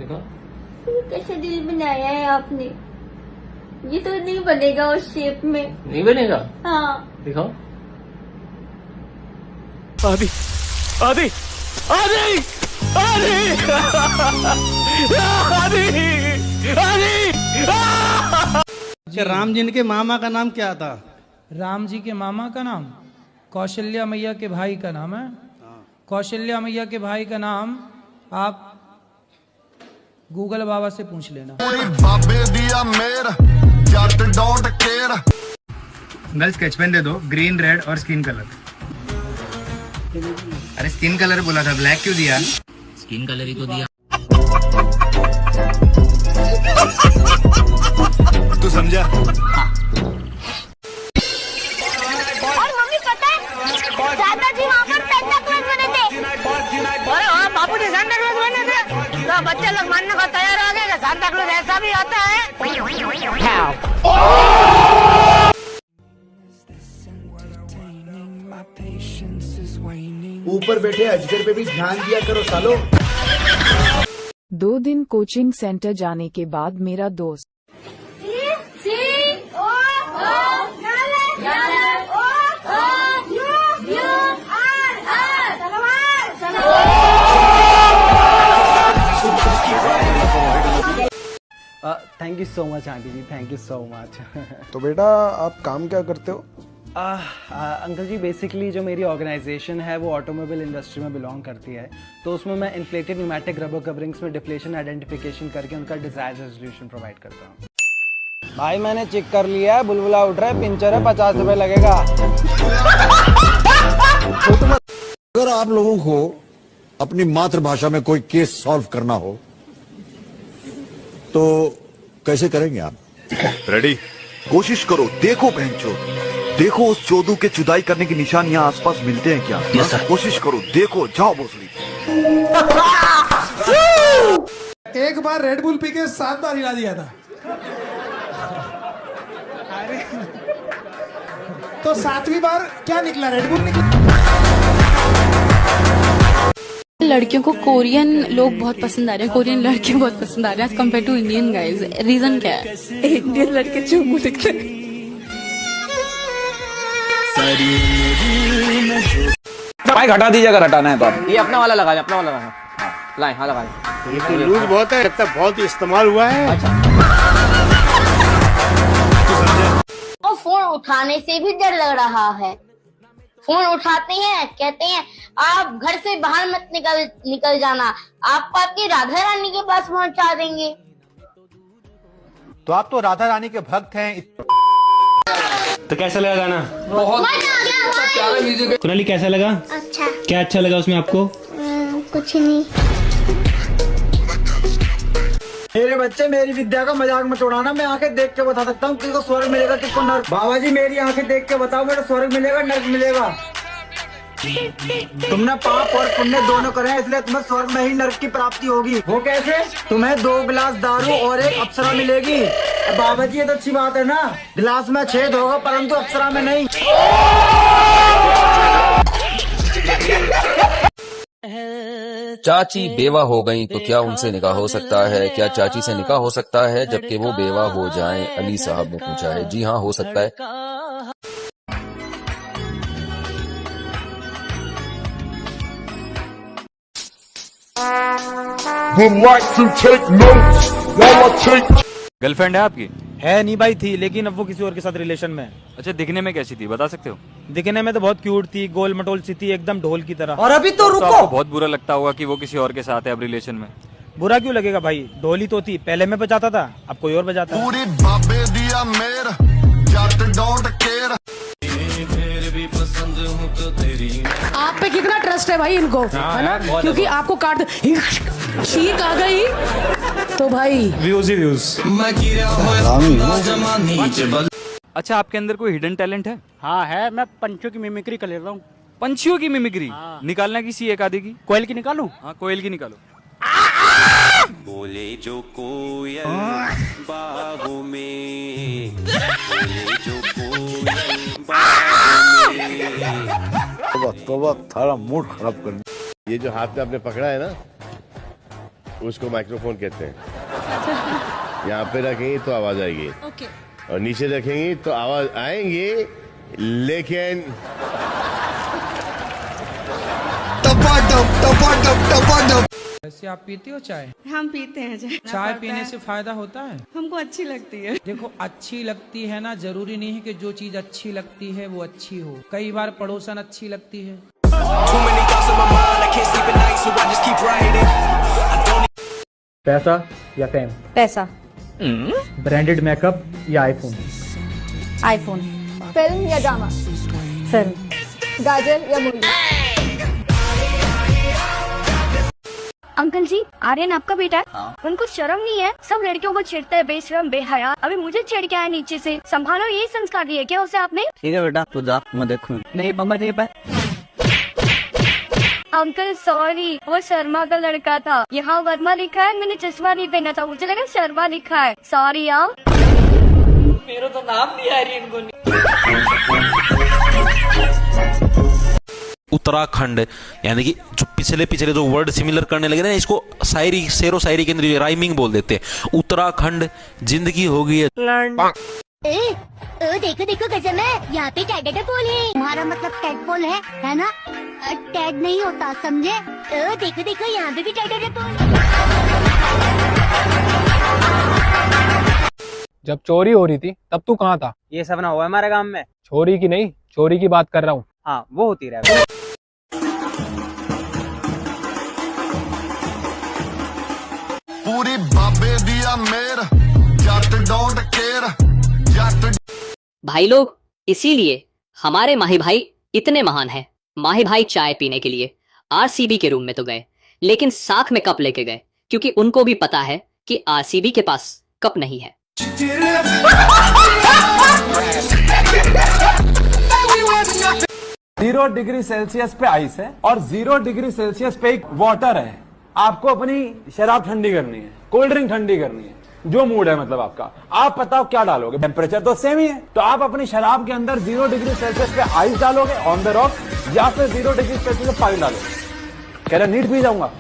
देखो कैसे दिल बनाया है आपने, ये तो नहीं बनेगा उस शेप में। नहीं बनेगा? हाँ दिखाओ। आदि आदि आदि आदि आदि आदि। राम जी के मामा का नाम क्या था? राम जी के मामा का नाम कौशल्या मैया के भाई का नाम है। कौशल्या मैया के भाई का नाम आप गूगल बाबा से पूछ लेना। गर्ल स्केच पेन दे दो, ग्रीन, रेड और स्किन कलर। अरे स्किन कलर बोला था, ब्लैक क्यों दिया? स्किन कलर ही तो दिया। तू समझा? और मम्मी पता है दादाजी वहाँ पर सांता क्लॉज बने थे। अरे हाँ बापू जी सांता क्लॉज बने थे, तो बच्चे लोग मानने को तैयार हो गए कि सांता क्लॉज ऐसा भी आता है। ऊपर बैठे अजगर पे भी ध्यान दिया करो सालो। 2 दिन कोचिंग सेंटर जाने के बाद मेरा दोस्त thank you so much aunty ji, thank you so much. तो बेटा आप काम क्या करते हो? अंकल जी बेसिकली जो मेरी ऑर्गेनाइजेशन है वो ऑटोमोबाइल इंडस्ट्री में बिलोंग करती है, तो उसमें मैं इन्फ्लेटेड न्यूमेटिक रबर कवरिंग्स में डिफ्लेशन आइडेंटिफिकेशन करके उनका डिजायर्ड रेजोल्यूशन प्रोवाइड करता हूँ। भाई मैंने चेक कर लिया है, बुलबुला उठ रहा है, पिंचर है, 50 रुपए लगेगा। अगर आप लोगों को अपनी मातृभाषा में कोई केस सॉल्व करना हो तो कैसे करेंगे आप? रेडी? कोशिश करो, देखो बहनचोद, देखो उस चोदू के चुदाई करने के निशान यहाँ आसपास मिलते हैं क्या? कोशिश करो, देखो, जाओ भोसड़ी। एक बार रेड बुल पी के 7 बार हिला दिया था। अरे तो 7वीं बार क्या निकला? रेड बुल निकला। लड़कियों को कोरियन लोग बहुत पसंद आ रहे हैं, कोरियन लड़के बहुत पसंद आ रहे हैं as compared to Indian guys. Reason क्या है? इंडियन लड़के चुम्बू दिखते हैं। भाई हटा दीजिए अगर हटाना है तो आप। ये अपना वाला लगा दे, अपना वाला लगा। लाए, हाँ लगा दे। ये तो लूज बहुत है, लगता है बहुत इस्तेमाल हुआ है। अच्छा। और फोन उठाने से भी डर लग रहा है। फोन उठाते हैं, कहते हैं आप घर से बाहर मत निकल जाना, आपको आपकी राधा रानी के पास पहुंचा देंगे। तो आप तो राधा रानी के भक्त हैं। तो कैसा लगा गाना? बहुत प्यारा म्यूजिक। कुनाली कैसा लगा? अच्छा। क्या अच्छा लगा उसमें आपको? कुछ नहीं। मेरे बच्चे मेरी विद्या का मजाक मत उड़ाना, मैं आंखें देख के बता सकता हूँ किसको स्वर्ग मिलेगा किसको नर्क। बाबा जी मेरी आंखें देख के बताओ मेरा स्वर्ग मिलेगा नर्क मिलेगा। तुमने पाप और पुण्य दोनों करे हैं, इसलिए तुम्हें स्वर्ग में ही नर्क की प्राप्ति होगी। वो कैसे? तुम्हें 2 गिलास दारू और एक अप्सरा मिलेगी। बाबा जी ये तो अच्छी बात है ना, गिलास में छेद होगा परंतु अप्सरा में नहीं। चाची बेवा हो गई तो क्या उनसे निकाह हो सकता है? क्या चाची से निकाह हो सकता है जबकि वो बेवा हो जाएं? अली साहब ने पूछा है। जी हाँ, हो सकता है। गर्लफ्रेंड है आपकी? है नहीं भाई, थी लेकिन अब वो किसी और के साथ रिलेशन में है। अच्छा, दिखने में कैसी थी बता सकते हो? दिखने में तो बहुत क्यूट थी, गोल मटोल सी थी, एकदम ढोल की तरह। और अभी तो रुको। आपको बहुत बुरा लगता होगा कि वो किसी और के साथ है अब रिलेशन में। बुरा क्यों लगेगा भाई, ढोली तो थी, पहले मैं बजाता था, अब कोई और बजाता है। पूरी बाबे दिया मेर, जट डोंट केयर। आप पे कितना ट्रस्ट है भाई इनको, है ना? क्योंकि आपको काट चीख आ गई तो भाई व्यूज ही व्यूज। अच्छा, आपके अंदर कोई हिडन टैलेंट है? हाँ है, मैं पंछियों की मिमिक्री कर लेता हूँ। पंछियों की मिमिक्री? निकालना किसी एक आधे की। कोयल की निकालूं? हाँ, कोयल की निकालो। बोले जो कोयल बागों में, बोले जो कोयल बागों में। तोबा थारा मूड खराब कर। ये जो हाथ में आपने पकड़ा है ना, उसको माइक्रोफोन कहते हैं। यहाँ पे रखेंगी तो आवाज आएगी, ओके। और नीचे रखेंगी तो आवाज आएंगी, लेकिन वैसे आप पीती हो चाय? हम पीते हैं चाय पीने से फायदा होता है? हमको अच्छी लगती है। देखो, अच्छी लगती है ना, जरूरी नहीं है कि जो चीज अच्छी लगती है वो अच्छी हो। कई बार पड़ोसन अच्छी लगती है। पैसा या फेम? पैसा। ब्रांडेड मेकअप या आईफोन? आईफोन। फिल्म या ड्रामा? फिल्म। गाजर या मूली? अंकल जी, आर्यन आपका बेटा है? उनको शर्म नहीं है? सब लड़कियों को छेड़ता है, बेशरम बेहया। अभी मुझे छेड़ के आया नीचे से। संभालो, यही संस्कार दिए क्या उसे आपने? ठीक है बेटा, तू जा, मैं देखूँ। नहीं मम्मा नहीं पाए। अंकल सॉरी, वो शर्मा का लड़का था। यहाँ वर्मा लिखा है, मैंने चश्मा नहीं पहना था, मुझे लगा शर्मा लिखा है। सॉरी यार। मेरा तो नाम नहीं आर्यन को। उत्तराखंड, यानी कि जो पिछले जो वर्ड सिमिलर करने लगे ना, इसको शायरी, शेरो शायरी के अंदर राइमिंग बोल देते हैं। उत्तराखंड जिंदगी हो गई है। देखो देखो कसम है, यहाँ पे टैडपोल है। तुम्हारा मतलब टैडपोल है ना? टैड नहीं होता, समझे? देखो देखो, यहाँ पे भी टैडपोल। जब चोरी हो रही थी तब तू कहाँ था? ये सब ना हुआ हमारे गांव में। चोरी की नहीं, चोरी की बात कर रहा हूँ। हाँ, वो होती रहे। पूरी बाबे दिया मेर, जट डोंट केयर, जट। भाई लोग, इसीलिए हमारे माही भाई इतने महान हैं। माही भाई चाय पीने के लिए आरसीबी के रूम में तो गए, लेकिन साथ में कप लेके गए, क्योंकि उनको भी पता है कि आरसीबी के पास कप नहीं है। 0 डिग्री सेल्सियस पे आइस है और 0 डिग्री सेल्सियस पे एक वाटर है। आपको अपनी शराब ठंडी करनी है, कोल्ड ड्रिंक ठंडी करनी है, जो मूड है मतलब आपका। आप बताओ क्या डालोगे? टेम्परेचर तो सेम ही है, तो आप अपनी शराब के अंदर 0 डिग्री सेल्सियस पे आइस डालोगे ऑन द रॉक, या फिर 0 डिग्री सेल्सियस पे पानी डालोगे? कह रहा नीट पी जाऊंगा।